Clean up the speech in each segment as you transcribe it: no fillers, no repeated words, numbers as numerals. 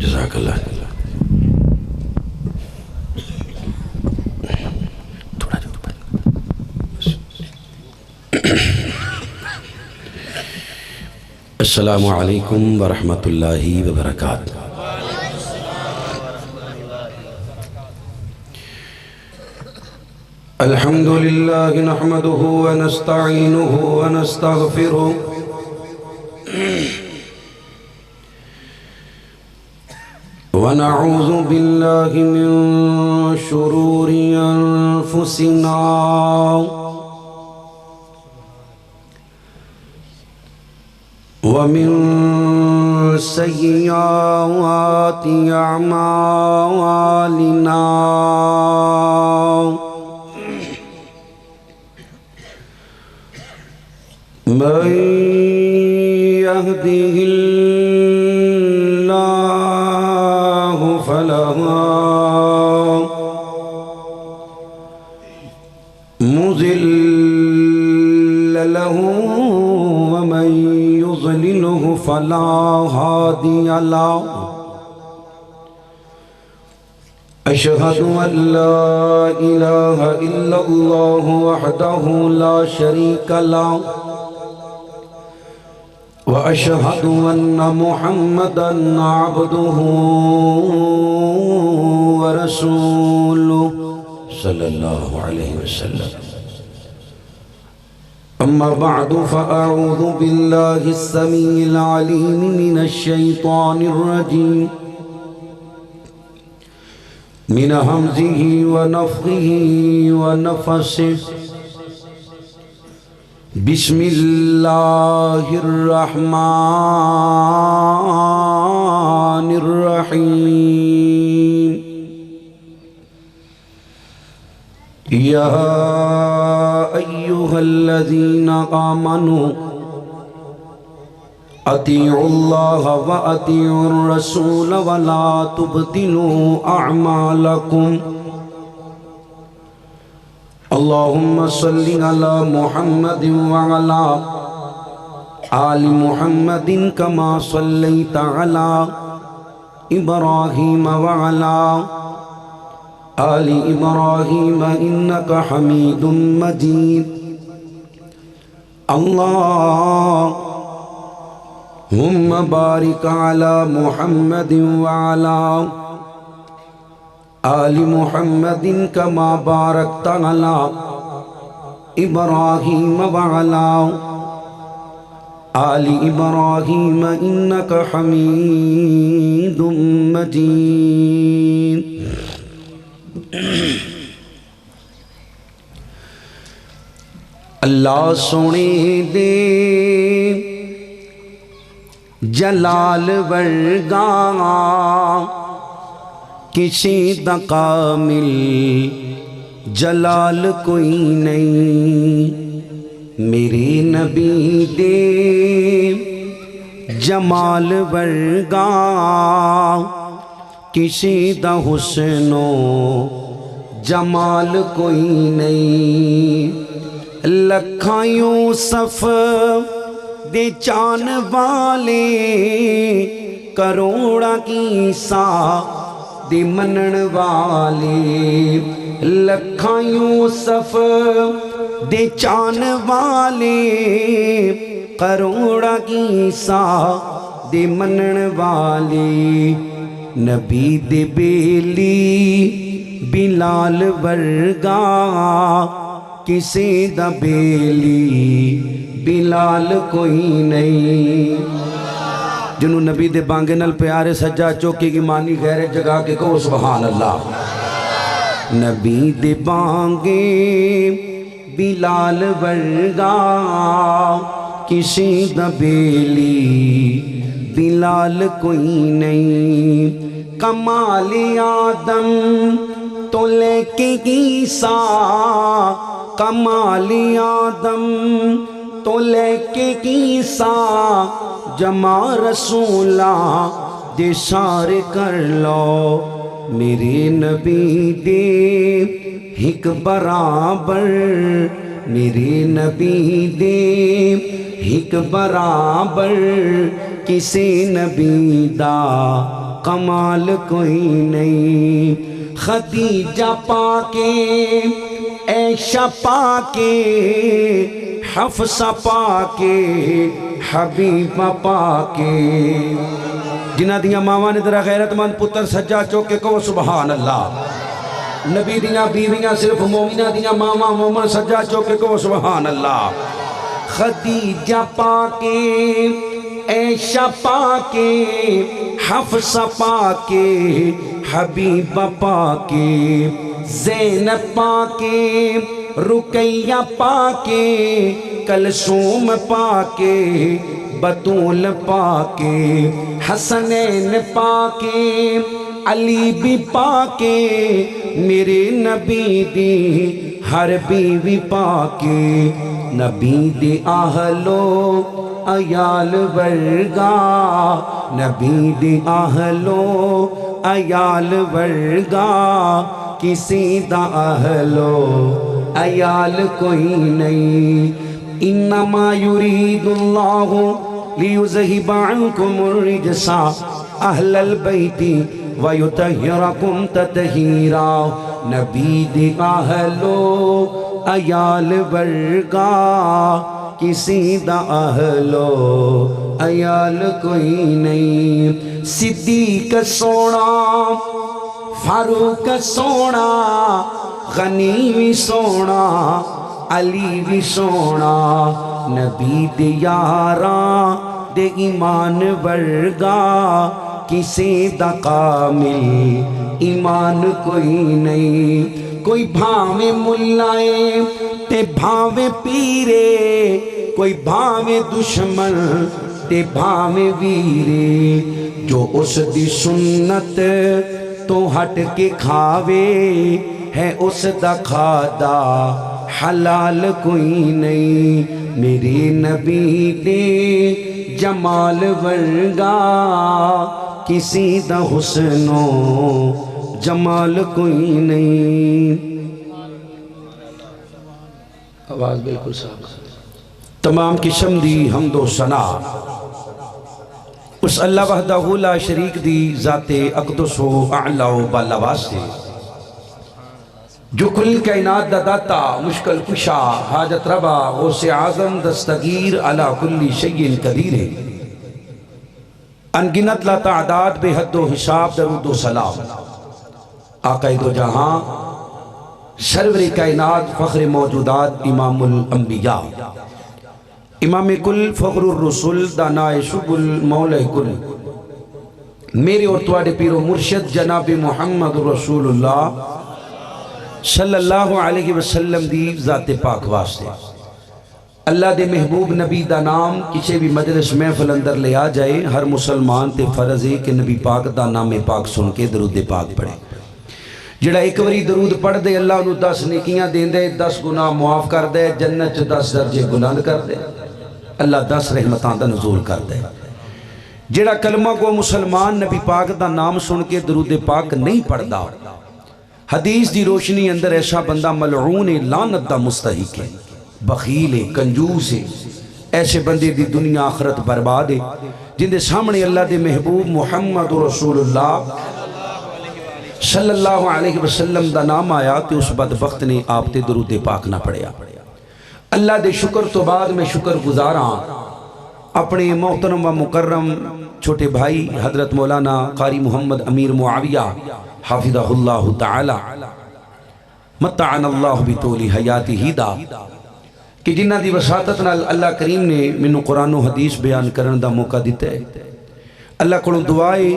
جزاک اللہ تھوڑا جو السلام علیکم ورحمۃ اللہ وبرکاتہ۔ الحمد للہ نحمده ونستعینه ونستغفره ونعوذ باللہ من شرور انفسنا ومن سیئات اعمالنا من يهده الله فلا مضل له ومن يضلله فلا هادي له أشهد أن لا إله إلا الله وحده لا شريك له وأشهد أن محمدًا عبده ورسوله صلى الله عليه وسلم أما بعد فأعوذ بالله السميع العليم من الشيطان الرجيم من همزه ونفخه ونفسه بسم اللہ الرحمن الرحیم یا ایہا الذین آمنوا اطیعوا اللہ واطیعوا الرسول ولا تبطلوا اعمالکم اللهم صل على محمد وعلى آل محمد كما صليت على إبراهيم وعلى آل إبراهيم إنك حميد مجيد اللهم بارك على محمد وعلى آل محمد كما باركت على إبراهيم وعلى آل إبراهيم إنك حميد مجيد اللہ سونے دے جلال ورگا کسی دا کامل جلال کوئی نہیں میرے نبی دے جمال ورگا کسی دا حسن و جمال کوئی نہیں لکھاں یوسف دے چان والے کروڑا کی سا دے منن والے لکھاں یوسف دے چان والے کروڑا کی سا دے منن والے نبی دے بیلی بلال ورگا کسی دا بیلی بلال کوئی نہیں جنہوں نبی دے بانگے نل پیارے سجا چوکی کی مانی غیر جگہ کے کہو سبحان اللہ نبی دے بانگے بلال ورگا کسی دا بیلی بلال کوئی نہیں کمال آدم تو لے کے عیسیٰ کمال آدم تو لے کے عیسیٰ جمع رسولہ دے سارے کر لو میرے نبی دے ہک برابر میرے نبی دے ہک برابر کسی نبی دا کمال کوئی نہیں، خدیجہ پاکے، عائشہ پاکے، حفصہ پاکے، حبیبہ پاکے، جنہ دیاں ماواں نے ذرا غیرت مند پتر سجا چوکے کہو سبحان اللہ۔ نبی دیاں بیویاں صرف مومنہ دیاں ماواں مومن سجا چوکے کہو سبحان اللہ۔ خدیجہ پاکے، عائشہ پاکے، حفصہ پاکے، حبیبہ پاکے، زینب پاکے، رقیہ پاکے، کلثوم پاکے، بطول پاکے، حسنین پاکے، علی بھی پاکے، میرے نبی دی ہر بیوی پاکے، نبی دی اہلو عیال ورگا، نبی دی اہلو عیال ورگا، کسی دا اہلو عیال کوئی نہیں۔ انما یرید اللہ لیذہب عنکم الرجس اہل البیت ویطہرکم تطہیرا، نبی دی اہلو عیال ورگا، کسی دا اہلو عیال کوئی نہیں۔ صدیق سونا، فاروق سونا، غنی بھی سونا، علی بھی سونا، نبی دے یاراں دے ایمان ورگا، کسی دا کامل ایمان کوئی نہیں۔ کوئی بھاویں ملائے تے بھاویں پیرے، کوئی بھاویں دشمن تے بھاویں ویرے، جو اس دی سنت تو ہٹ کے کھاوے، ہے اس دا کھادا حلال کوئی نہیں۔ میرے نبی دے جمال ورگا، کسی دا حسن و جمال کوئی نہیں۔ آواز بالکل صاحب۔ تمام قسم دی حمد و ثنا اس اللہ وحدہ لا شریک دی ذات اقدس و اعلی و بالا واسطے، جو کل کائنات دا داتا، مشکل کشا، حاجت ربا، غوث اعظم، دستگیر، علی کل شیء قدیر ہے۔ انگنت لا تعداد بے حد و حساب، درود و سلام آقا دو جہاں، سرور کائنات، فخر موجودات، امام الانبیاء، امام کل، فخر الرسول، دانائے شب المولہ کل، میرے اور تواڈے پیر و مرشد جناب محمد رسول اللہ صلی اللہ علیہ وسلم دی ذات پاک واسطے۔ اللہ دے محبوب نبی دا نام کسی بھی مجلس محفل اندر لے آ جائے، ہر مسلمان تے فرض ہے کہ نبی پاک دا نام پاک سن کے درود پاک پڑھے۔ جڑا ایک وری درود پڑھ دے، اللہ انہوں 10 نیکیاں دیں دے، 10 گناہ معاف کر دے، جنت 10 درجے بلند کر دے، اللہ 10 رحمتاں دا نزول کر دے۔ جڑا کلمہ کو مسلمان نبی پاک دا نام سن کے درود پاک نہیں پڑھ دا، حدیث دی روشنی اندر ایسا بندہ ملعون لعنت دا مستحق ہے، بخیل ہے، کنجوس ہے، ایسے بندے دی دنیا آخرت برباد ہے، جن دے سامنے اللہ دے محبوب محمد رسول اللہ صلی اللہ علیہ وسلم دا نام آیا تو اس بدبخت نے آپ تے درود پاک نہ پڑھیا۔ اللہ دے شکر تو بعد میں شکر گزاراں اپنے محترم و مکرم چھوٹے بھائی حضرت مولانا قاری محمد امیر معاویہ حافظہ اللہ تعالی متعن اللہ بطول حیاتی ہی دا، کہ جنہ دی وساطت نال اللہ کریم نے منو قرآن و حدیث بیان کرن دا موقع دیتا ہے۔ اللہ کو دعائے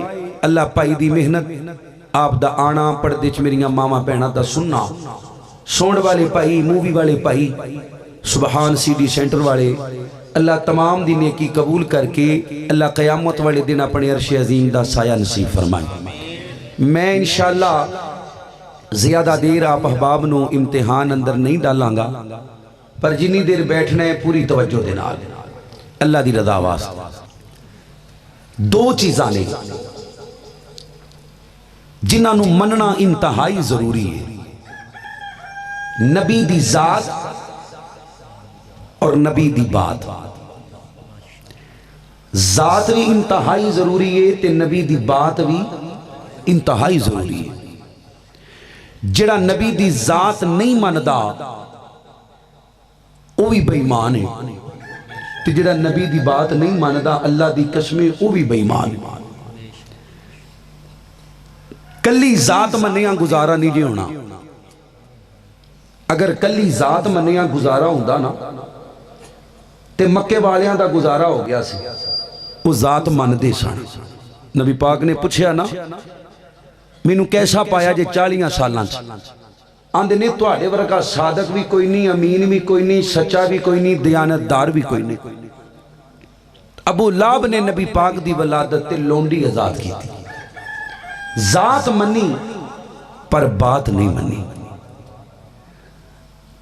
اللہ پائی دی محنت آپ دا آنا پردے چ میریاں ماما بہنا دا سننا، سونڈ والے پائی، مووی والے پائی، سبحان سی ڈی سینٹر والے، اللہ تمام دی نیکی قبول کر کے اللہ قیامت والے دن اپنے عرش عظیم دا سایہ نصیب فرمائے۔ میں انشاءاللہ زیادہ دیر آپ احباب نو امتحان اندر نہیں ڈالاں گا، پر جنی دیر بیٹھنا ہے پوری توجہ دینا اللہ دی رضا واسطے۔ دو چیزاں نے جنہاں نو مننا انتہائی ضروری ہے، نبی دی ذات اور نبی دی بات۔ ذات بھی انتہائی ضروری ہے تے نبی دی بات بھی انتہائی ضروری ہے. جڑا نبی دی ذات نہیں مندا وہ بھی بے ایمان ہے، تے جڑا نبی دی بات نہیں مندا اللہ دی قسمیں وہ بھی بے ایمان ہے. کلی ذات منیاں گزارا نہیں جی ہونا. اگر کلی ذات منیاں گزارا ہوندا نا تے مکے والیاں دا گزارا ہو گیا سی. وہ ذات من دے سن. نبی پاک نے پوچھیا نا مینوں کیسا پایا جے 40 سالاں چ؟ آندے نے تواڈے ورگا صادق بھی کوئی نہیں، امین بھی کوئی نہیں، سچا بھی کوئی نہیں، دیانتدار بھی کوئی نہیں. ابو لہب نے نبی پاک دی ولادت تے لونڈی آزاد کی تھی. ذات منی پر بات نہیں منی.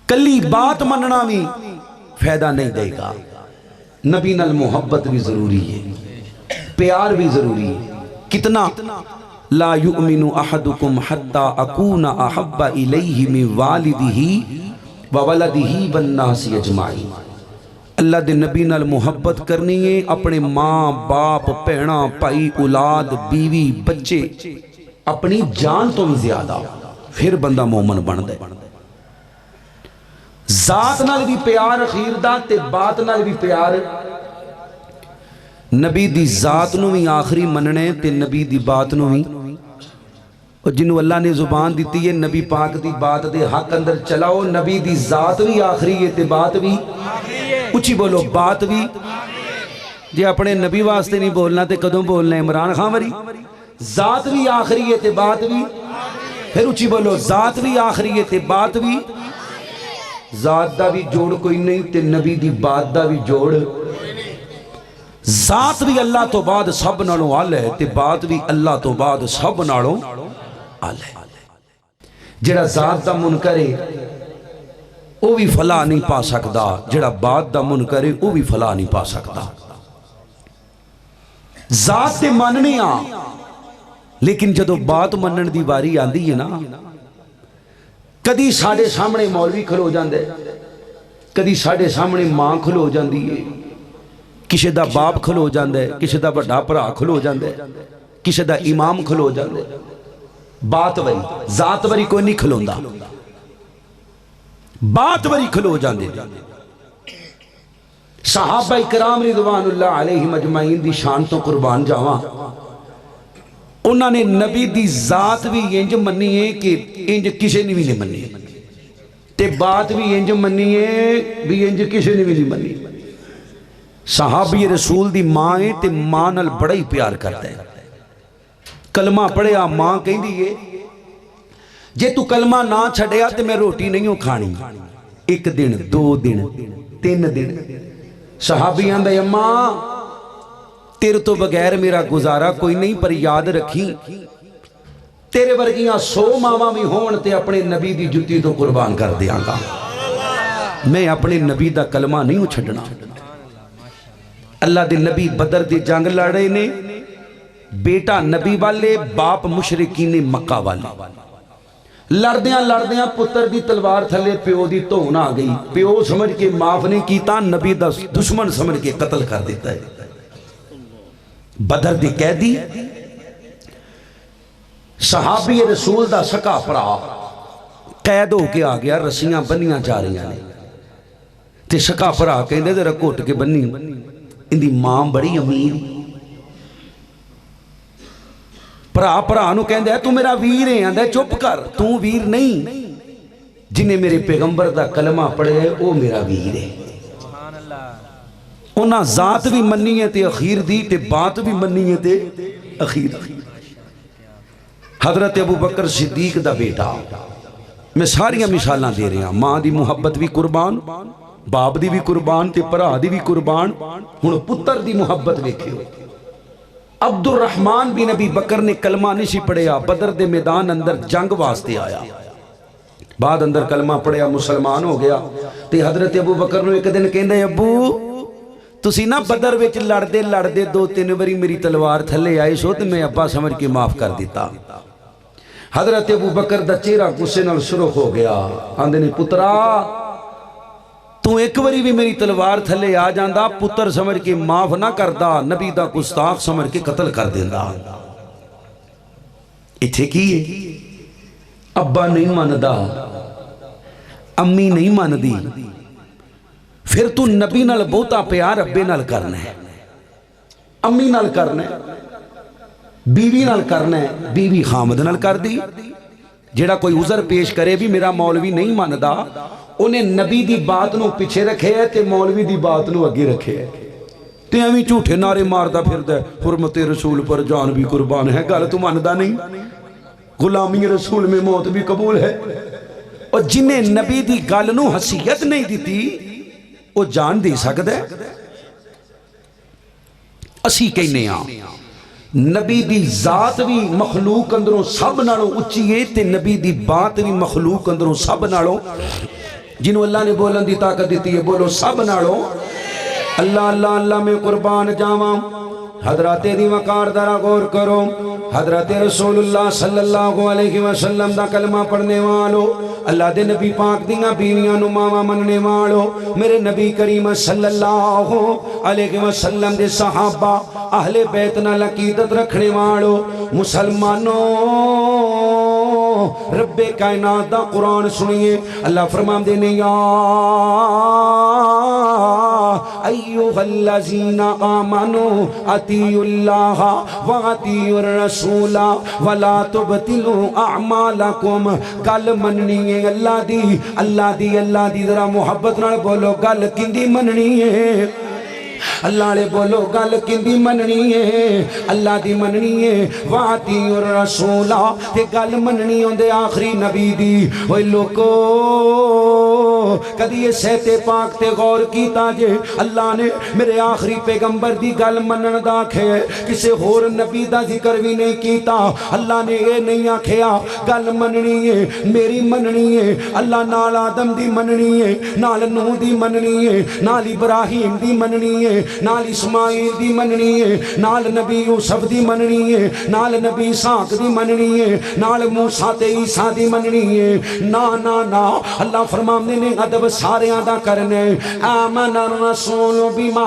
کلی بات مننا بھی فائدہ نہیں دے گا. نبی نال محبت بھی ضروری ہے، پیار بھی ضروری ہے. کتنا لا یؤمن احدکم حتی اکون احب الیہ من والدہ وولدہ والناس اجمعین. اللہ دے نبی نال محبت کرنی ہے اپنے ماں باپ بھیڑاں بھائی اولاد بیوی بچے اپنی جان تو بھی زیادہ، پھر بندہ مومن بن دے. ذات نال بھی پیار اخیر دا تے بات نال بھی پیار. نبی دی ذات نو بھی آخری مننے تے نبی دی بات نو بھی. اور جنہوں اللہ نے زبان دیتی ہے نبی پاک دی بات دے حق اندر چلاؤ. نبی دی ذات بھی آخری ہے تے بات بھی اچھی بولو بات بھی. جے اپنے نبی واسطے نہیں بولنا تے کدوں بولنا؟ عمران خان وری. ذات بھی آخری ہے تے بات بھی. پھر اچھی بولو ذات بھی آخری ہے تے بات بھی. ذات دا بھی جوڑ کوئی نہیں تے نبی دی بات دا بھی جوڑ. ذات بھی اللہ تو بعد سب نالوں آل ہے تے بات بھی اللہ تو بعد سب نالوں آل ہے. جڑا ذات دا منکر ہے وہ بھی فلاح نہیں پا سکتا، جڑا بات دا منکر ہے وہ بھی فلاح نہیں پا سکتا. ذات تے ماننے آ لیکن جدو بات منن دی واری آندی ہے نا کدی ساڑے سامنے مولوی کھلو جاندے، کدی ساڑے سامنے ماں کھلو جاندی ہے، کسی دا باپ کھلو جاندے، کسی دا بڑا پرا کھلو جاندے، کسی دا امام کھلو جاندے. بات وری ذات وری کوئی نہیں کھلوندا، بات وری کھلو جاندے. صحابہ کرام رضوان اللہ علیہم اجمعین دی شان تو قربان جاواں. انہوں نے نبی دی ذات بھی انج منی ہے کہ انج کسی نے بھی نہیں منی تے بات بھی انج منی ہے بھی انج کسی نے بھی نہیں منی. صحابی رسول دی ماں ہے تے ماں نال بڑا ہی پیار کرتا ہے. کلمہ پڑھیا ماں کہیں دیئے جے تو کلمہ نہ چھڑیا تے میں روٹی نہیں ہوں کھانی. 1 دن 2 دن 3 دن صحابی آندہ اماں تیرے تو بغیر میرا گزارا کوئی نہیں، پر یاد رکھی تیرے ورگیاں 100 ماواں بھی ہون تے اپنے نبی دی جتی تو قربان کر دیاں گا. میں اپنے نبی دا کلمہ نہیں ہوں چھڑنا. اللہ دے نبی بدر دی جنگ لڑے نے، بیٹا نبی والے باپ مشرکین مکہ والے. لڑدیاں پتر دی تلوار تھلے پیو دی تون آ گئی. پیو سمجھ کے معاف نہیں کیتا، نبی دا دشمن سمجھ کے قتل کر دیتا ہے. بدر دی قیدی صحابی رسول دا سکا پرا قید ہو کے آ گیا. رسیاں بنیاں جا رہی ہیں تے سکا پرا کہندے ذرا گھٹ کے بنی. اندی ماں بڑی امیر پرا نو کہندے ہے تو میرا ویر ہے. آندہ چپ کر، تو ویر نہیں، جنہیں میرے پیغمبر دا کلمہ پڑھے وہ میرا ویر ہے. انہاں ذات بھی منی ہے تے اخیر دی تے بات بھی منی ہے تے اخیر دی. حضرت ابو بکر صدیق دا بیٹا، میں ساریاں مثالاں دے رہا. ماں دی محبت بھی قربان، باپ دی بھی قربان تے پرا دی بھی قربان. ہن پتر دی محبت ویکھیو. عبد الرحمن بن ابی بکر نے کلمہ نہیں پڑھیا، بدر دے میدان اندر جنگ واسطے آیا، بعد اندر کلمہ پڑھیا مسلمان ہو گیا. تے حضرت ابو بکر نو ایک دن کہندے ابو تسی نہ بدر وچ لڑدے 2-3 واری میری تلوار تھلے آئے سو تے میں ابا سمجھ کے معاف کر دیتا. حضرت ابو بکر دا چہرہ غصے نال سرخ ہو گیا. آندے نے پترا تو ایک واری بھی میری تلوار تھلے آ جاندا، پتر سمجھ کے معاف نہ کردا، نبی دا گستاخ سمجھ کے قتل کر دیندا. اتھے کی ہے ابا نہیں ماندا امی نہیں ماندی پھر تو نبی نال بہتا پیار ابے نال کرنا ہے امی نال کرنا ہے بیوی نال کرنا ہے بیوی خامد نال کر دی جیڑا کوئی عذر پیش کرے بھی میرا مولوی نہیں ماندا انہیں نبی دی بات نو پیچھے رکھے ہے تے مولوی دی بات نو اگے رکھے ہے تے ہمیں جھوٹے نعرے ماردا پھردا ہے حرمت رسول پر جان بھی قربان ہے گل تو ماندا نہیں غلامی رسول میں موت بھی قبول ہے اور جنہیں نبی دی گل نو حیثیت نہیں دیتی وہ جان دے سکتا ہے اسی کہنے ہاں نبی دی ذات بھی مخلوق اندروں سب نالوں اچھی ہے تے نبی دی بات بھی مخلوق اندروں سب نالوں جنہوں اللہ نے بولن دی طاقت دیتی ہے بولو سب نالوں اللہ اللہ اللہ میں قربان جاواں حضرات دی وقار ذرا غور کرو حضرت رسول اللہ صلی اللہ علیہ وسلم دا کلمہ پڑھنے والو اللہ دے نبی پاک دیاں بیویاں نو ماما مننے والو میرے نبی کریم صلی اللہ علیہ وسلم دے صحابہ اہل بیت نال عقیدت رکھنے والو مسلمانوں رب کائنات دا قرآن سنیے اللہ فرمان دینے یا ایوہ الذین آمنوا اطیعوا اللہ واطیعوا الرسول ولا تبطلوا اعمالکم گل مننی ہے اللہ دی ذرا محبت نال بولو گل کیندی مننی ہے اللہ نے بولو گل کیندی مننی ہے اللہ دی مننی ہے واطیعوا الرسول تے گل مننی ہوندے آخری نبی دی اوے لوکو کدی یہ سہتے پاک تے غور کیتا جے اللہ نے میرے آخری پیغمبر دی گل منن دا کھے کسے ہور نبی دا ذکر بھی نہیں کیتا اللہ نے یہ نہیں آکھیا گل مننی ہے میری مننی ہے اللہ نال آدم دی مننی ہے نال نوح دی مننی ہے نال ابراہیم دی مننی ہے نال اسماعیل دی مننی ہے نال نبی یوسف دی مننی ہے نال نبی اسحاق دی مننی ہے نال موسیٰ تے عیسیٰ دی مننی ہے نا نا نا اللہ فرمانے نے ادب سارے آدھا کرنے آمن الرسول بما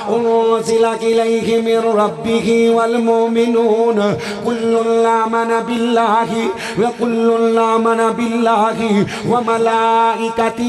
انزل الیہ من ربہ والمومنون کل آمن باللہ وکل آمن باللہ وملائکتہ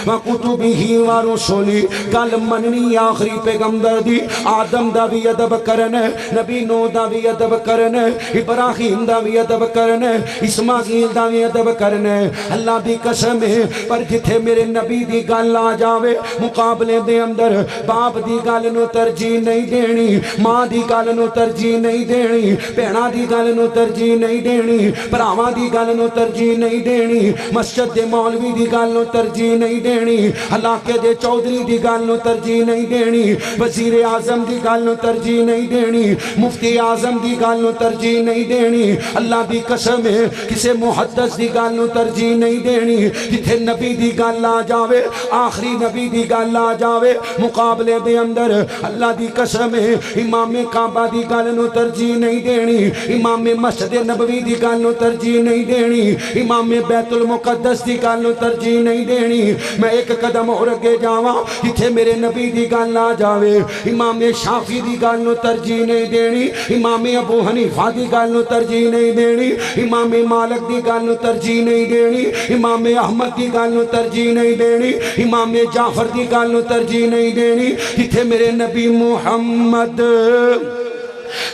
وکتبہ ورسلہ گل مننی آخری پیغمبر دی آدم دا بھی ادب کرنے نبی نوح دا بھی ادب کرنے ابراہیم دا بھی ادب کرنے اسماعیل دا بھی ادب کرنے اللہ دی قسم ہے پر جتھے میرے نبی دی گل آ جاوے مقابلے دے اندر باپ دی گل نو ترجیح نہیں دینی ماں دی گل نو ترجیح نہیں دینی بہناں دی گل نو ترجیح نہیں دینی بھراواں دی گل نو ترجیح نہیں دینی مسجد دے مولوی دی گل نو ترجیح نہیں دینی علاقے دے چودھری دی گل نو ترجیح نہیں دینی وزیر اعظم دی گل نو ترجیح نہیں دینی مفتی اعظم دی گل نو ترجیح نہیں دینی اللہ دی قسم ہے کسے محدث دی گل نو ترجیح نہیں دینی جتھے نبی دی گل آ جاوے آخری نبی دی گل آ جاوے مقابلے دے اندر اللہ دی قسم ہے امام کعبہ دی گل نو ترجیح نہیں دینی امام مسجد نبوی دی گل نو ترجیح نہیں دینی امام بیت المقدس دی گل نو ترجیح نہیں دینی میں ایک قدم اور اگے جاواں جتھے میرے نبی دی گل آ جاوے امام شافعی دی گل نو ترجیح نہیں دینی امام ابو حنیفہ دی گل نو ترجیح نہیں دینی امام مالک دی گل نو ترجیح نہیں دینی امام احمد دی گل نو ترجیح نہیں دینی امام جعفر دی گل نو ترجیح نہیں دینی جتھے میرے نبی محمد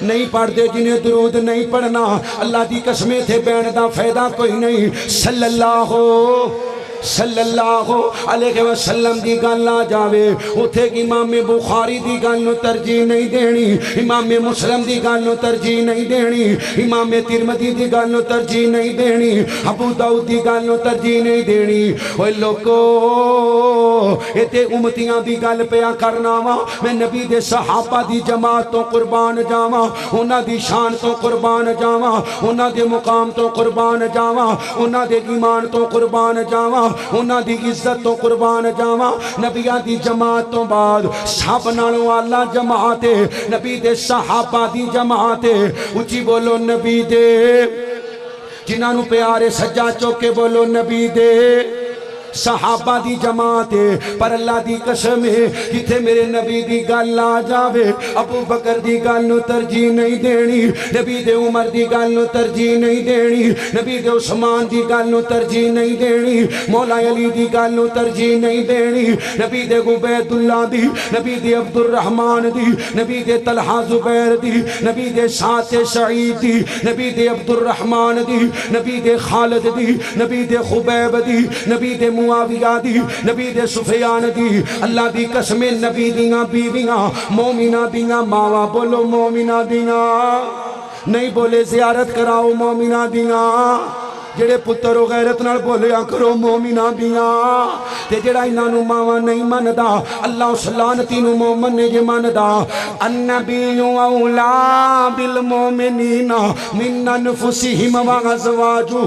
نہیں پڑھ دے جنہیں درود نہیں پڑھنا اللہ دی قسمیں تھے بین دا فائدہ کوئی نہیں صلی اللہ علیہ وسلم دی گل آ جاوے اتھے امام بخاری دی گل نو ترجیح نہیں دینی امام مسلم دی گل نو ترجیح نہیں دینی امام ترمذی دی گل نو ترجیح نہیں دینی ابو داؤد دی گل نو ترجیح نہیں دینی اوے لوگو ایتے امتیاں دی گل پیا کرنا وا میں نبی دے صحابہ دی جماعت تو قربان جاواں انہاں دی شان تو قربان جاواں انہاں دے مقام تو قربان جاواں انہاں دے ایمان تو قربان جاواں انہاں دی عزت تو قربان جاواں نبیاں دی جماعت تو بعد سب نالوں اعلیٰ جماعت نبی دے صحابہ دی جماعت اچھی بولو نبی دے جنہاں نو پیارے سجا چوکے بولو نبی دے صحابہ دی جماعت ہے، پر اللہ دی قسم ہے جتھے میرے نبی دی گل آ جاوے ابو بکر دی گل نو ترجیح نہیں دینی، نبی دے عمر دی گل نو ترجیح نہیں دینی، نبی دے عثمان دی گل نو ترجیح نہیں دینی، مولا علی دی گل نو ترجیح نہیں دینی، نبی دے عبید اللہ دی، نبی دے عبد الرحمن دی، نبی دے طلحہ زبیر دی، نبی دے سعد سعید دی، نبی دے عبد الرحمن دی، نبی دے خالد دی، نبی دے خبیب دی، نبی دے معاویہ دی، نبی دے سفیان دی، اللہ دی قسم نبی دیاں بیویاں مومنہ دیاں ماواں، بولو مومنہ دیاں، نہیں بولے زیارت کراؤ مومنہ دیاں، جڑے پتر و غیرت نال بولیا کرو مومنہ دیاں، تے جڑا انہاں نو ماواں نہیں مندا اللہ اس لعنتی نو مومن نے جے مندا۔ النبی اولا بالمومنین من انفسہم وازواجہ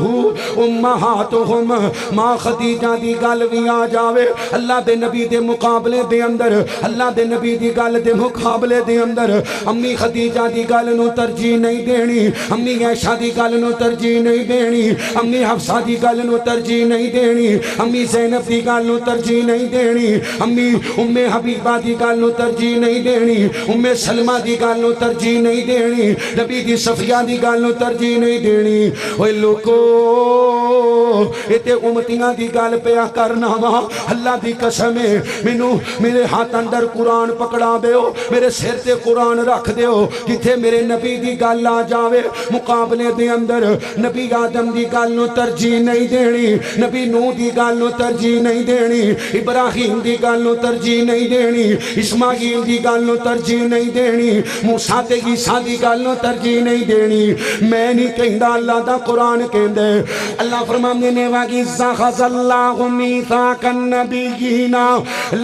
امہاتہم، ماں خدیجہ دی گل وی آ جاوے اللہ دے نبی دے مقابلے دے اندر، اللہ دے نبی دی گل دے مقابلے دے اندر امی خدیجہ دی گل نو ترجیح نہیں دینی، امی عائشہ دی گل نو ترجیح نہیں دینی، امی حفصہ دی گل نو ترجیح نہیں دینی، امی زینب دی گل نو ترجیح نہیں دینی، امی ام حبیبہ دی گل نو ترجیح نہیں دینی، ام سلمہ دی گل نو ترجیح نہیں دینی، نبی دی صفیہ دی گل نو ترجیح نہیں دینی۔ اوہ لوکو ایتے امتیاں دی گل پیا کرنا وا، اللہ دی قسم ہے مینوں میرے ہاتھ اندر قرآن پکڑا دیو، میرے سر تے قرآن رکھ دیو، جتھے میرے نبی دی گل آ جاوے مقابلے دے اندر نبی آدم دی گل نو ترجیح نہیں دینی، نبی نوح دی گل نو ترجیح نہیں دینی، ابراہیم دی گل نو ترجیح نہیں دینی، اسماعیل دی گل نو ترجیح نہیں دینی، موسیٰ تے عیسیٰ دی گل نو ترجیح نہیں دینی۔ میں نہیں کہندا اللہ دا قرآن کہندے، اللہ فرماندے نے وَإِذْ أَخَذَ اللَّهُ مِيثَاقَ النَّبِيِّينَ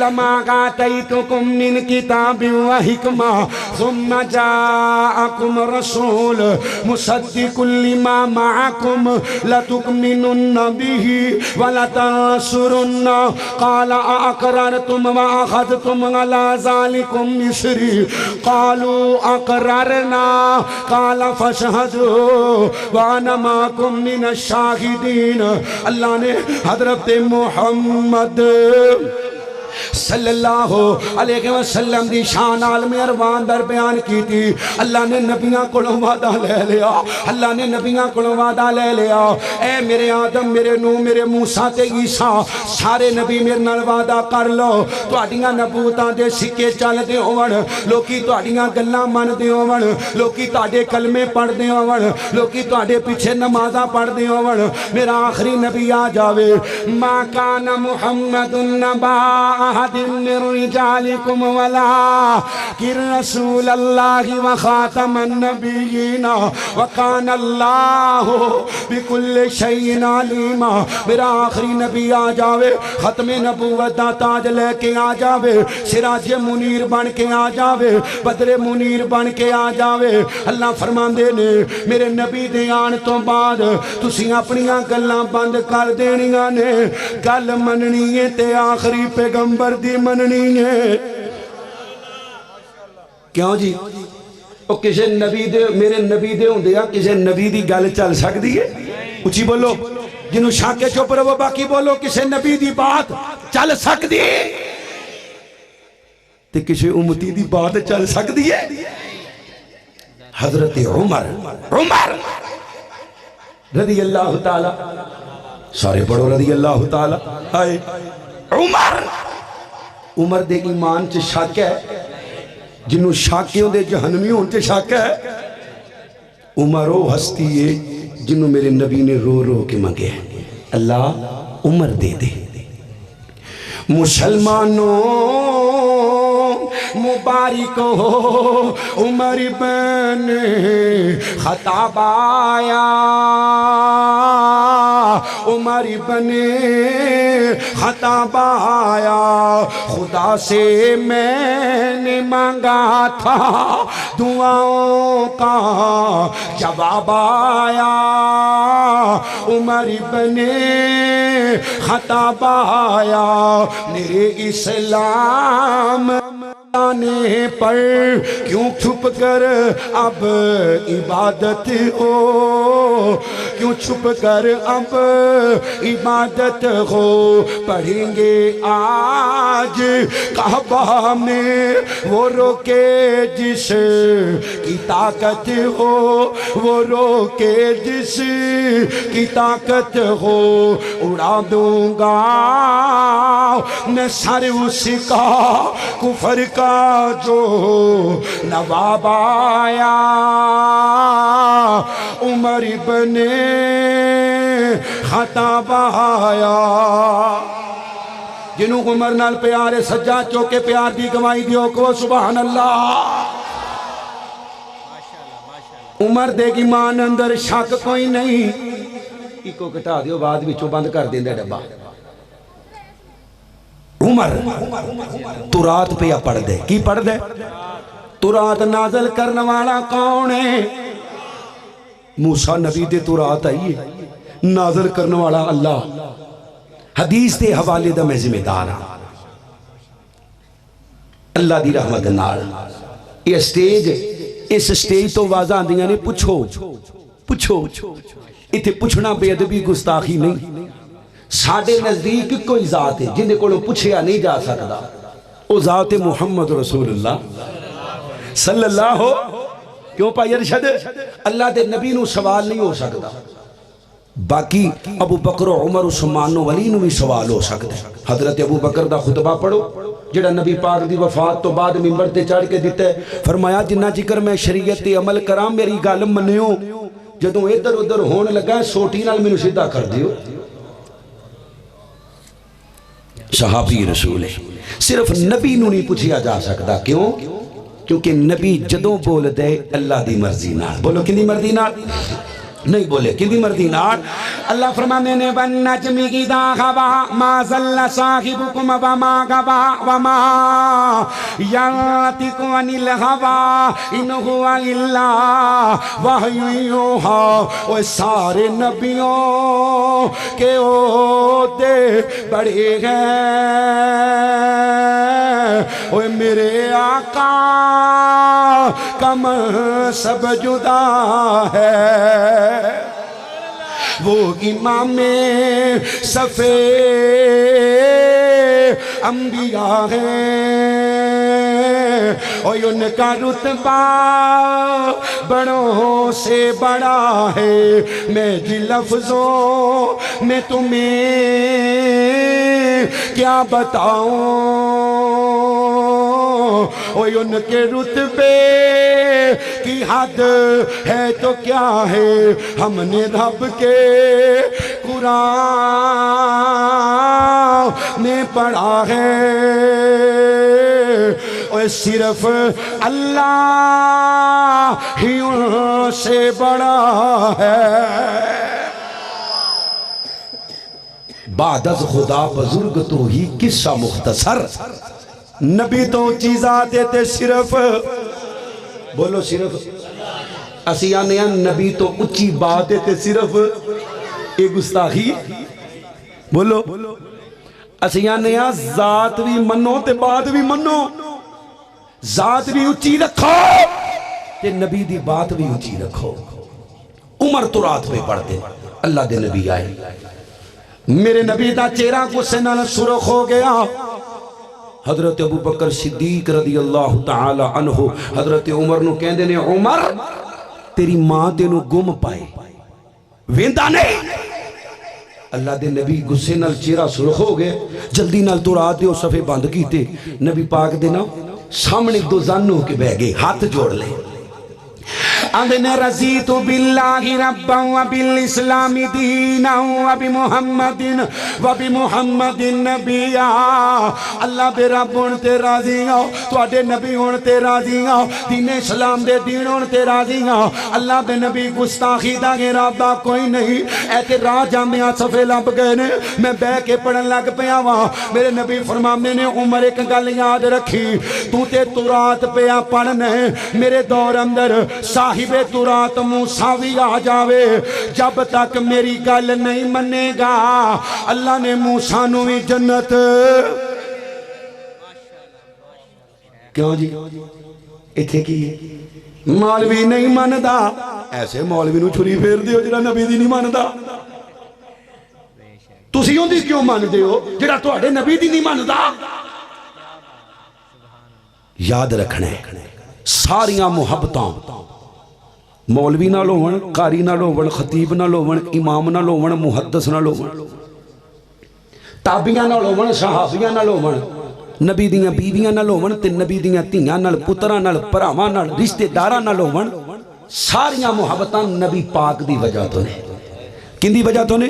لَمَا آتَيْتُكُم مِّن كِتَابٍ وَحِكْمَةٍ ثُمَّ جَاءَكُمْ رَسُولٌ مُصَدِّقٌ لِّمَا مَعَكُمْ لَتُؤْمِنُنَّ بِهِ وَلَتَنصُرُنَّهُ قَالَ أَأَقْرَرْتُمْ وَأَخَذْتُمْ عَلَىٰ ذَلِكُمْ إِصْرِي قَالُوا أَقْرَرْنَا قَالَ فَاشْهَدُوا وَأَنَا مَعَكُمْ مِنَ الشَّاهِدِينَ۔ اللہ نے حضرت محمد صلی اللہ علیہ وسلم دی شان عالم ارواح در بیان کی تھی۔ اللہ نے نبیاں کولوں وعدہ لے لیا، اللہ نے نبیاں کولوں وعدہ لے لیا، اے میرے آدم، میرے نوح، میرے موسیٰ تے عیسیٰ، سارے نبی میرے نال وعدہ کر لو، تہاڈیاں نبوتاں دے سکے چل دے ہون، لوکی تہاڈیاں گلاں من دے ہون، لوکی تہاڈے کلمے پڑھ دے ہون، لوکی تہاڈے پیچھے نمازاں پڑھ دے ہون، میرا آخری نبی آ جاوے۔ ما کان محمد نبا احد من رجالکم ولکن رسول اللہ وخاتم النبیین وکان اللہ بکل شیء علیما۔ میرا آخری نبی آ جاوے، ختم نبوت دا تاج لے کے آ جاوے، سراج منیر بن کے آ جاوے، بدر منیر بن کے آ جاوے۔ اللہ فرماندے نے میرے نبی دے آن تو بعد تسی اپنیاں گلاں بند کر دینیاں نے، گل مننی ہے تے آخری پیغمبر دی مننی ہے۔ کیوں جی؟ او کسے نبی دے، میرے نبی دے ہوں دیا کسے نبی دی گل چل سکتی ہے؟ اچھی بولو، جنہوں شاکے چوپ رہو باقی بولو، کسے نبی دی بات چل سکتی ہے تے کسے امتی دی بات چل سکتی ہے؟ حضرت عمر رضی اللہ تعالی، سارے پڑھو رضی اللہ تعالی، آئے عمر دے ایمان چے شک ہے، جنہوں شاکیوں دے جہنمیوں چے شک ہے۔ عمر وہ ہستی ہے جنہوں میرے نبی نے رو رو کے مانگے، اللہ عمر دے دے۔ مسلمانوں مبارک ہو عمر بن خطاب آیا، عمر بن خطاب آیا، خدا سے میں نے مانگا تھا دعاؤں کا جواب آیا، عمر بن خطاب آیا، میرے اسلام بتانے پر کیوں چھپ کر اب عبادت ہو، کیوں چھپ کر اب عبادت ہو، پڑھیں گے آج کعبہ میں وہ روکے جس کی طاقت ہو، وہ روکے جس کی طاقت ہو، اڑا دوں گا میں سر اس کا کفر کا جو نواب آیا، عمر ابن خطاب آیا، جنہوں عمر نال پیارے سجاد چوکے پیار دی گواہی دیو کو سبحان اللہ۔ عمر دے کی مان اندر شک کوئی نہیں، ایکو کٹا دیو بعد وچوں بند کر دیں دے ڈبا۔ عمر تو رات پہ یا پڑھ دے، کی پڑھ دے؟ تو رات نازل کرنے والا کون ہے؟ موسیٰ نبی دے تو رات آئیے، نازل کرنے والا اللہ۔ حدیث دے حوالے دا میں ذمہ دار ہوں، اللہ دی رحمت نال یہ سٹیج، اس سٹیج تو واضح دیاں نے پوچھو پوچھو، اتھے پوچھنا بے ادبی گستاخی نہیں۔ ساڑھے نزدیک کوئی ذات ہے جنہیں کو پوچھیا نہیں جا سکتا، وہ ذات محمد رسول اللہ صلی اللہ ہو۔ کیوں پائی ارشد؟ اللہ دے نبی نو سوال نہیں ہو سکتا، باقی ابو بکر و عمر عثمان و علی نو بھی سوال ہو سکتا ہے۔ حضرت ابو بکر دا خطبہ پڑھو جڑا نبی پاک دی وفات تو بعد منبر تے چڑھ کے دیتا ہے، فرمایا جنہ چکر میں شریعت عمل کرام میری گل منیو، جدوں ادھر ادھر ہون لگا سوٹی نال مینوں سیدھا کر دیو۔ صحابی رسول ہے، صرف نبی نو نہیں پوچھیا جا سکتا، کیوں؟ کیونکہ نبی جدوں بول دے اللہ دی مرضی نال، بولو کدی مرضی نال نہیں، بولے کدی مرضی نال۔ اللہ فرمانے نے وَالنَّجْمِ إِذَا هَوَىٰ مَا ضَلَّ صَاحِبُكُمْ وَمَا غَوَىٰ وَمَا يَنطِقُ عَنِ الْهَوَىٰ إِنْ هُوَ إِلَّا وَحْيٌ يُوحَىٰ۔ وہ سارے نبیوں کے عہدے بڑے ہیں، وہ میرے آقا کا منصب جدا ہے، وہ امام صف انبیاء ہیں، اور ان کا رتبہ بڑوں سے بڑا ہے۔ میں جی لفظوں میں تمہیں کیا بتاؤں، اور ان کے رتبے کی حد ہے تو کیا ہے، ہم نے رب کے قرآن میں پڑھا ہے، اور صرف اللہ ہی ان سے بڑا ہے۔ بعد از خدا بزرگ تو ہی قصہ مختصر، نبی تو چیزات تے صرف، بولو صرف، اسی آنے نبی تو اچھی بات تے صرف ایک گستاخی، بولو اسی آنے ذات بھی منو تے بات بھی منو، ذات بھی اچھی رکھو تے نبی دی بات بھی اچھی رکھو۔ عمر تو رات میں پڑھ دے، اللہ دے نبی آئے، میرے نبی دا چہرہ غصے نال سرخ ہو گیا۔ حضرت ابو بکر صدیق رضی اللہ تعالی عنہ حضرت عمر نو کہندے نے، عمر تیری ماں تینوں گم پائے، ویندا نہیں۔ اللہ دے نبی غصے نال چہرہ سرخ ہو گئے، جلدی نال تو رات دے او صفحے بند کیتے، نبی پاک دے نا سامنے دو زانوں کے بہ گئے، ہاتھ جوڑ لے، اندھنے رضیت باللہ ربا وبالاسلام دینا وبمحمد وبمحمد نبیا۔ اللہ دے رب ہون تے راضی ہاں، تواڈے نبی ہون تے راضی ہاں، دین اسلام دے دین ہون تے راضی ہاں۔ اللہ دے نبی گستاخی دا ارادہ کوئی نہیں، اے تے راہ جامعہ صفے لب گئے نے، میں بہ کے پڑھن لگ پیا وا۔ میرے نبی فرماندے نے، عمر ایک گل یاد رکھی، تو تے تورات پیا پڑھنے، میرے دور اندر صاحب تورات موسیٰ بھی آ جاوے، جب تک میری گل نہیں منے گا اللہ نے موسیٰ نو بھی جنت کیوں جی اتھے کی مولوی نہیں ماندا ایسے مولوی نو چھری پھیر دیو جڑا نبی دی نہیں ماندا تسی اون دی کیوں مان دیو جڑا تواڈے نبی دی نہیں ماندا یاد رکھنا ہے ساریاں محبتاں مولوی نال ہون قاری نال ہون خطیب نال ہون امام نال ہون محدث نال ہون تابعیاں نال ہون صحابیاں نال ہون نبی دیاں بیویاں نال ہون تے نبی دیاں دھیاں نال پتراں نال بھراواں نال رشتے داراں نال ہون ساریاں محبتاں نبی پاک دی وجہ تو نے کن دی وجہ تو نے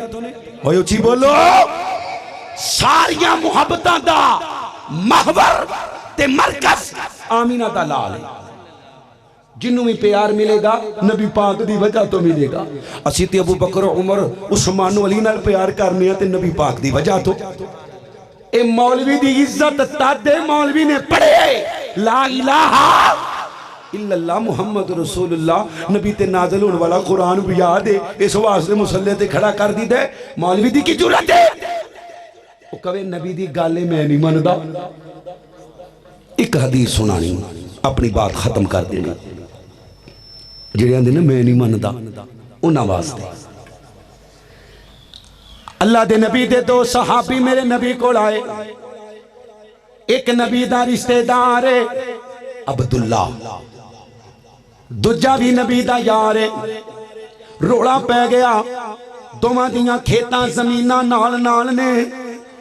اوے اچھی بولو ساریاں محبتاں دا محور تے مرکز آمینہ دا لال ہے جنوں میں پیار ملے گا نبی پاک دی وجہ تو ملے گا اسی تے ابو بکر عمر عثمان و علی نال پیار کرنے تے نبی پاک دی وجہ تو اے مولوی دی عزت تادے مولوی نے پڑھے لا الہ الا اللہ محمد رسول اللہ نبی تے نازل ہونے والا قرآن بھی یاد ہے اس واسطے مسلح تے کھڑا کر دی دے مولوی دی کی جرت ہے وہ کہے نبی دی گالے میں نہیں ماندا ایک حدیث سنانی اپنی بات ختم کر دینی جڑے آندے نے میں نہیں ماندا انہاں واسطے اللہ دے نبی دے دو صحابی میرے نبی کو لائے ایک نبی دا رشتہ دار ہے عبداللہ دوجا بھی نبی دا یار ہے روڑا پہ گیا دوواں دیاں کھیتاں زمیناں نال نال نے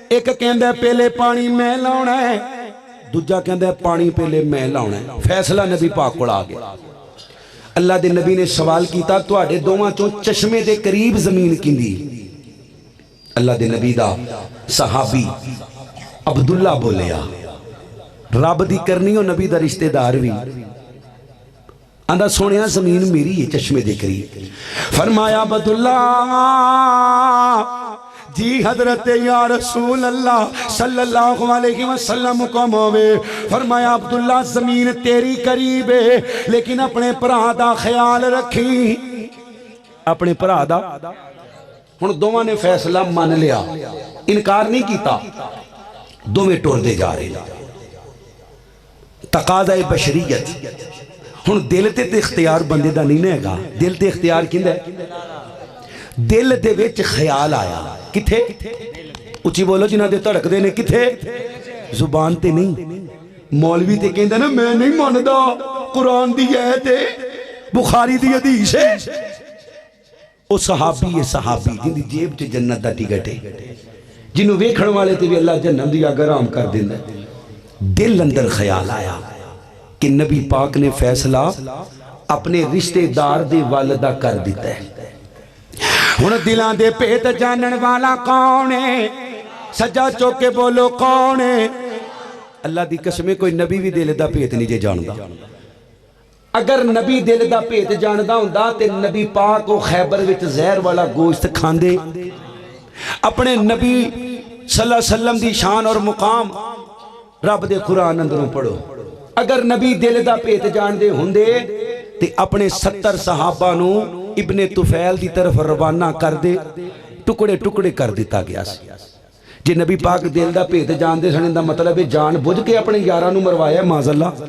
ایک کہندے پہلے پانی میں لاؤنا ہے دوجا کہندے پانی پہلے میں لاؤنا ہے فیصلہ نبی پاک کو آ گیا اللہ دے نبی نے سوال کیتا تواڈے دوواں چوں چشمے دے قریب زمین کیندی اللہ دے نبی دا صحابی عبداللہ بولیا رب دی کرنی ہو نبی دا رشتہ دار بھی آندھا سونیا زمین میری ہے چشمے دے قریب فرمایا عبداللہ جی حضرت یا رسول اللہ صلی اللہ علیہ وسلم کو موے فرمایا عبداللہ زمین تیری قریب ہے لیکن اپنے پرا دا خیال رکھی اپنے پرا دا ہن دوواں نے فیصلہ مان لیا انکار نہیں کیتا دوویں ٹور دے جا رہے تقاضا بشریت ہن دل تے اختیار بندے دا نہیں ہے گا دل تے اختیار کیندا ہے دل دے وچ خیال آیا کتھے اچھی بولو جنہاں دے تڑک دے نے کتھے زبان تے نہیں مولوی تے کہندا نا میں نہیں ماندا قرآن دی ایت ہے بخاری دی حدیث ہے او صحابی ہے صحابی جن دی جیب تے جنت دا ٹکٹ ہے جنوں ویکھن والے تے بھی اللہ جنت دی اگ حرام کر دیندا دل اندر خیال آیا کہ نبی پاک نے فیصلہ اپنے رشتہ دار دے والدہ کر دیتا ہے ہن دلان دے پیت جانن والا کون ہے سجا چوکے بولو کون ہے اللہ دی قسمیں کوئی نبی بھی دل دا پیت نہیں جے جاندا اگر نبی دل دا پیت جاندا ہوندا تے نبی پاک کو خیبر وچ زہر والا گوشت کھاندے اپنے نبی صلی اللہ علیہ وسلم دی شان اور مقام رب دے قرآن اندروں پڑھو اگر نبی دل دا پیت جان دے ہوندے تے اپنے 70 صحابہ نو ابن طفیل دی طرف روانہ کر دے ٹکڑے ٹکڑے کر دیتا گیا سی جے نبی پاک دل دا پیت جان دے سنن دا مطلب ہے جان بجھ کے اپنے یاراں نو مروایا معاذ اللہ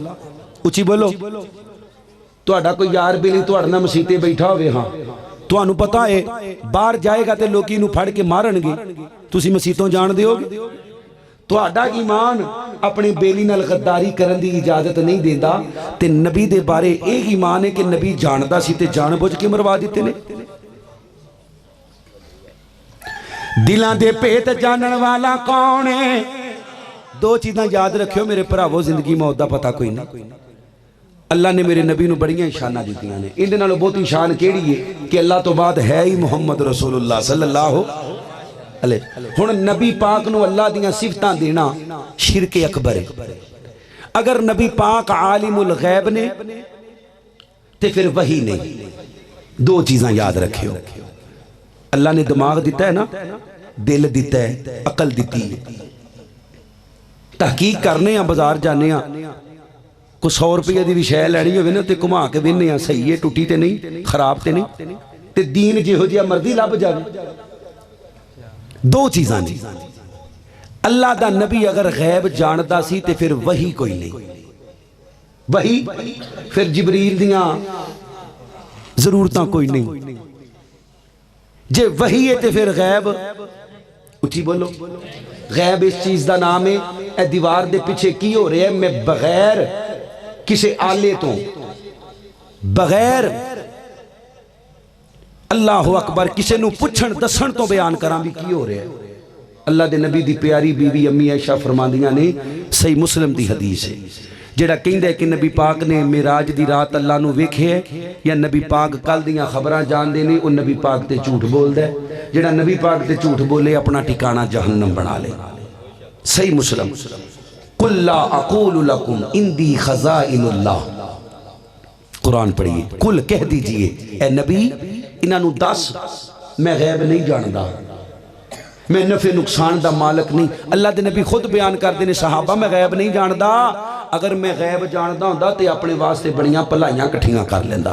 اچھی بولو تہاڈا کوئی یار بھی نہیں تہاڈے نال مسیتے بیٹھا ہوئے ہاں تہانوں پتہ ہے باہر جائے گا تے لوکی نو پھڑ کے مارن گے تسی مسیتوں جان دیو گے تہاڈا ایمان اپنے بیلی نال غداری کرن دی اجازت نہیں دیندا تے نبی دے بارے ایک ایمان ہے کہ نبی جاندا سی تے جان بوجھ کے مروا دیتے نے دلان دے پیت جانن والا کون ہے دو چیزاں یاد رکھیو میرے بھراوو زندگی موت دا پتہ کوئی نہیں اللہ نے میرے نبی نو بڑیاں شاناں دتیاں نے ان دے نالوں بہتی شان کیڑی ہے کہ اللہ تو بعد ہے ہی محمد رسول اللہ صلی اللہ ہن نبی پاک نو اللہ دیاں صفتاں دینا شرک اکبر ہے اگر نبی پاک عالم الغیب نے تے پھر وہی نہیں دو چیزاں یاد رکھیو اللہ نے دماغ دیتا ہے نا دل دیتا ہے عقل دیتی ہے تحقیق کرنے ہیں بازار جانے ہیں کو 100 روپیہ دی بھی شے لینی ہوئے نا تے کما کے وینے ہیں صحیح ہے ٹوٹی تے نہیں خراب تے نہیں تے دین جہو جہا مرضی لب جاوے دو چیزاں نہیں اللہ دا نبی اگر غیب جاندا سی تے پھر وہی کوئی نہیں وہی پھر جبریل دیاں ضرورتاں کوئی نہیں جے وہی ہے تے پھر غیب اچھی بولو غیب اس چیز دا نام ہے اے دیوار دے پیچھے کی ہو رہے ہیں میں بغیر کسے آلے تو بغیر اللہ اکبر کسے نو پچھن دسن تو بیان کرام بھی کی ہو رہے ہیں اللہ دے نبی دی پیاری بیوی امی عائشہ فرماندیاں نے صحیح مسلم دی حدیث ہے جڑا کہندہ ہے کہ نبی پاک نے معراج دی رات اللہ نو ویکھے ہے یا نبی پاک کل دیاں خبراں جان دے نے او نبی پاک تے جھوٹ بول دے جڑا نبی پاک تے جھوٹ بولے اپنا ٹھکانہ جہنم بنا لے صحیح مسلم قل لا اقول لکم اندی خزائن اللہ قرآن پڑھئے قل کہہ دیجئے اے نبی انہاں نو دس میں غیب نہیں جاندا میں نفع نقصان دا مالک نہیں اللہ دے نبی خود بیان کر دینے صحابہ میں غیب نہیں جاندا اگر میں غیب جاندا ہوندا تے اپنے واسطے بڑیاں پلائیاں کٹھیاں کر لیندا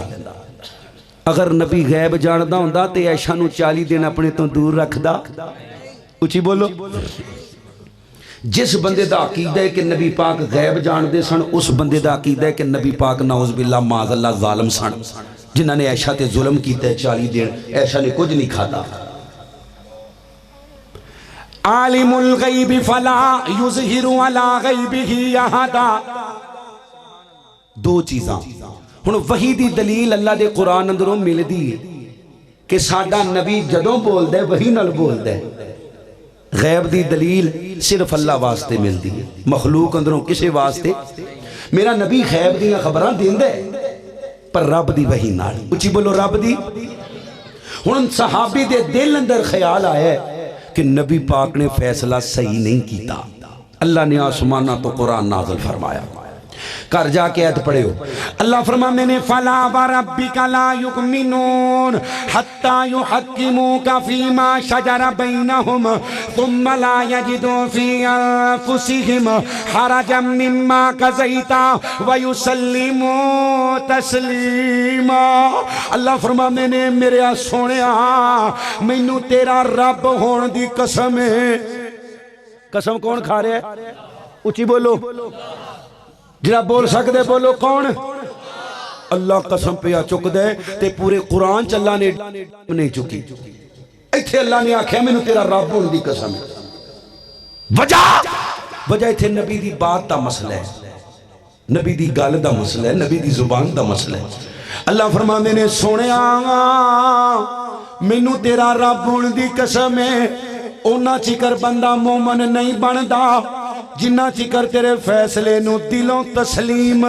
اگر نبی غیب جاندا ہوندا تے عائشہ نو 40 دن اپنے تو دور رکھدا اچھی بولو جس بندے دا عقیدہ ہے کہ نبی پاک غیب جان دے سن اس بندے دا عقیدہ ہے کہ نبی پاک نعوذ باللہ معاذ اللہ ظالم سن جنہاں نے عائشہ تے ظلم کیتا ہے 40 دن عائشہ نے کچھ نہیں کھاتا عالم الغیب فلا یظہر علی غیبہ احدا دو چیزاں ہن وحی دی دلیل اللہ دے قرآن اندروں مل دی کہ ساڈا نبی جدوں بول دے وحی نال بول دے غیب دی دلیل صرف اللہ واسطے مل دی مخلوق اندروں کسے واسطے میرا نبی غیب دیاں خبراں دیندے پر رب دی وحی نال اچھی بولو رب دی ہن صحابی دے دل اندر خیال آیا ہے کہ نبی پاک نے فیصلہ صحیح نہیں کیتا اللہ نے آسمانہ تو قرآن نازل فرمایا کر جا کے آیت پڑھے ہو اللہ فرمانے نے فَلَا وَرَبِّكَ لَا يُؤْمِنُونَ حَتَّى يُحَكِّمُوكَ فِي مَا شَجَرَ بَيْنَهُمْ ثُمَّ لَا يَجِدُوا فِي أَنفُسِهِمْ حَرَجًا مِّمَّا قَضَيْتَ وَيُسَلِّمُوا تَسْلِيمًا اللہ فرمانے نے میرے سونیا مینوں تیرا رب ہون دی قسم ہے قسم کون کھا رہے ہے اچھی بولو جنہاں بول سکتے بولو کون اللہ قسم پہ چک دے تے پورے قرآن چلا نے نہیں چکی ایتھے اللہ نے آکھیا میں نے تیرا رب ہون دی قسم ہے وجہ ایتھے نبی دی بات دا مسئلہ ہے نبی دی گل دا مسئلہ ہے نبی دی زبان دا مسئلہ ہے اللہ فرمانے نے سونے میں نے تیرا رب ہون دی قسم ہے اونا چکر بندہ مومن نہیں بندا جنہ چکر تیرے فیصلے نو دلوں تسلیم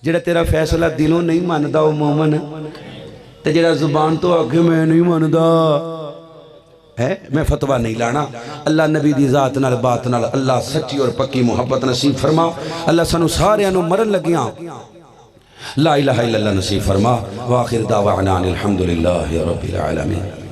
جڑا تیرا فیصلہ دلوں نہیں ماندا او مومن تے جڑا زبان تو آگے میں نہیں ماندا ہے میں فتوہ نہیں لانا اللہ نبی دی ذات نال بات نال اللہ سچی اور پکی محبت نصیب فرما اللہ سانو سارے انو مرن لگیاں لا الہ الا اللہ نصیب فرما وآخر دعوانا الحمدللہ رب العالمین